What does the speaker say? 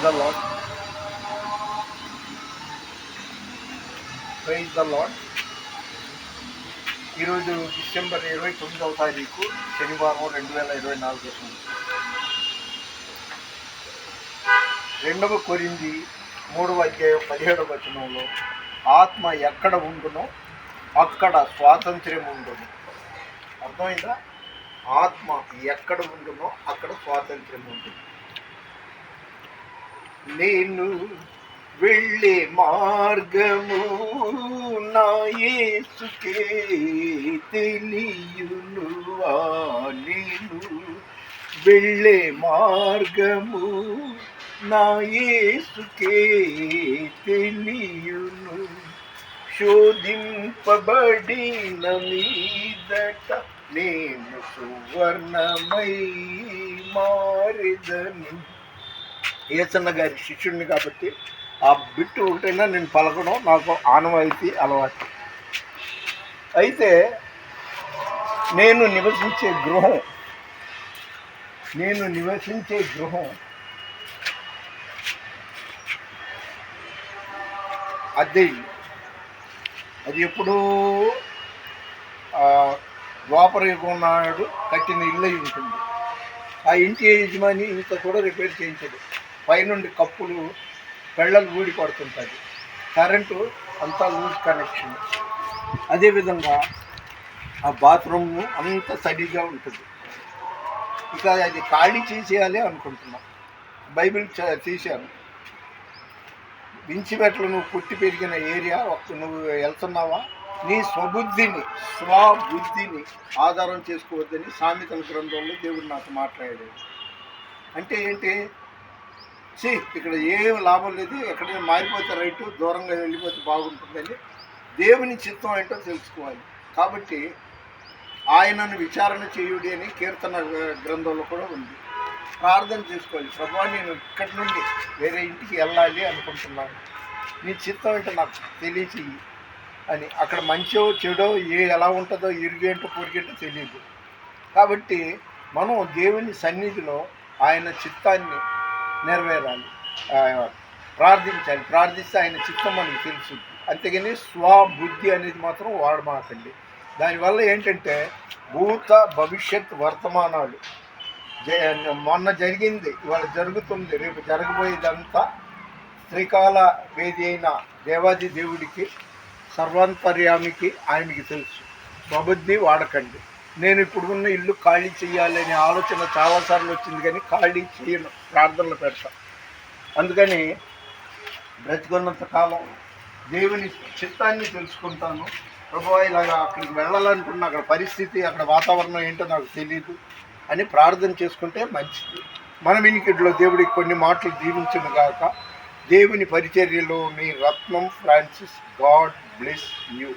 The lord. Praise the lord. ఈరోజు December 29వ తారీఖు శనివారం 2024 2 కొరింథీ 3:17 ఆత్మ ఎక్కడ ఉండునో అక్కడ స్వాతంత్ర్యం ఉండును. అర్థమైందా? ఆత్మ ఎక్కడ ఉండునో అక్కడ స్వాతంత్ర్యం ఉంటుంది. నేను వెళ్ళే మార్గము నా యేసుకే తెలియును. నేను వెళ్ళే మార్గము నా యేసుకే తెలియును. శోధింపబడిన మీదట నేను సువర్ణమై మారెదను. ఏసన్న గారి శిష్యుడిని కాబట్టి ఆ బిట్టు ఒకటైనా నేను పలకడం నాకు ఆనవాయితీ అలవాటు. అయితే నేను నివసించే గృహం అద్దె. అది ఎప్పుడూ ద్వాపర యుగం నాడు కట్టిన ఇల్లు అయి ఉంటుంది. ఆ ఇంటి యజమాని ఇంత కూడా రిపేర్ చేయించదు. పైనుండి కప్పులు పెళ్ళలు ఊడి పడుతుంటుంది. కరెంటు అంతా లూజ్ కనెక్షన్. అదేవిధంగా ఆ బాత్రూమ్ అంత సరిగా ఉంటుంది. ఇక అది ఖాళీ చేసేయాలి అనుకుంటున్నాం. బైబిల్ తీశాను. వించిమెట్లు నువ్వు పుట్టి పెరిగిన ఏరియా నువ్వు వెళ్తున్నావా? నీ స్వబుద్ధిని ఆధారం చేసుకోవద్దని సామెతల గ్రంథంలో దేవుడు నాకు మాట్లాడాడు. అంటే ఏంటి? ఇక్కడ ఏం లాభం లేదు, ఎక్కడైనా మారిపోతే రైటు, దూరంగా వెళ్ళిపోతే బాగుంటుందని దేవుని చిత్తం ఏంటో తెలుసుకోవాలి. కాబట్టి ఆయనను విచారణ చేయుడి అని కీర్తన గ్రంథంలో కూడా ఉంది. ప్రార్థన చేసుకోవాలి. ప్రభువా, నేను ఇక్కడి నుండి వేరే ఇంటికి వెళ్ళాలి అనుకుంటున్నాను, నీ చిత్తం ఏంటో నాకు తెలియచేయి అని. అక్కడ మంచో చెడో ఎలా ఉంటుందో ఇరుగేంటో పొరిగేంటో తెలియదు. కాబట్టి మనం దేవుని సన్నిధిలో ఆయన చిత్తాన్ని నెరవేరాలి, ప్రార్థించాలి. ప్రార్థిస్తే ఆయన చిత్తం మనకు తెలుసు. అంతేగాని స్వబుద్ధి అనేది మాత్రం వాడమాకండి. దానివల్ల ఏంటంటే భూత భవిష్యత్ వర్తమానాలు, మొన్న జరిగింది, ఇవాళ జరుగుతుంది, రేపు జరగబోయేదంతా త్రికాల వేది అయిన దేవాది దేవుడికి, సర్వాంతర్యామికి ఆయనకి తెలుసు. స్వబుద్ధి వాడకండి. నేను ఇప్పుడు ఉన్న ఇల్లు ఖాళీ చేయాలనే ఆలోచన చాలాసార్లు వచ్చింది, కానీ ఖాళీ చేయను, ప్రార్థనలు పెడతాను. అందుకని బ్రతికున్నంత కాలం దేవుని చిత్తాన్ని తెలుసుకుంటాను. ప్రభువా, ఇలాగా అక్కడికి వెళ్ళాలనుకున్న అక్కడ పరిస్థితి, అక్కడ వాతావరణం ఏంటో నాకు తెలియదు అని ప్రార్థన చేసుకుంటే మంచిది. మన వినికిడిలో దేవుడికి కొన్ని మాటలు దీవించును గాక. దేవుని పరిచర్యలో మీ రత్నం ఫ్రాన్సిస్. God bless you.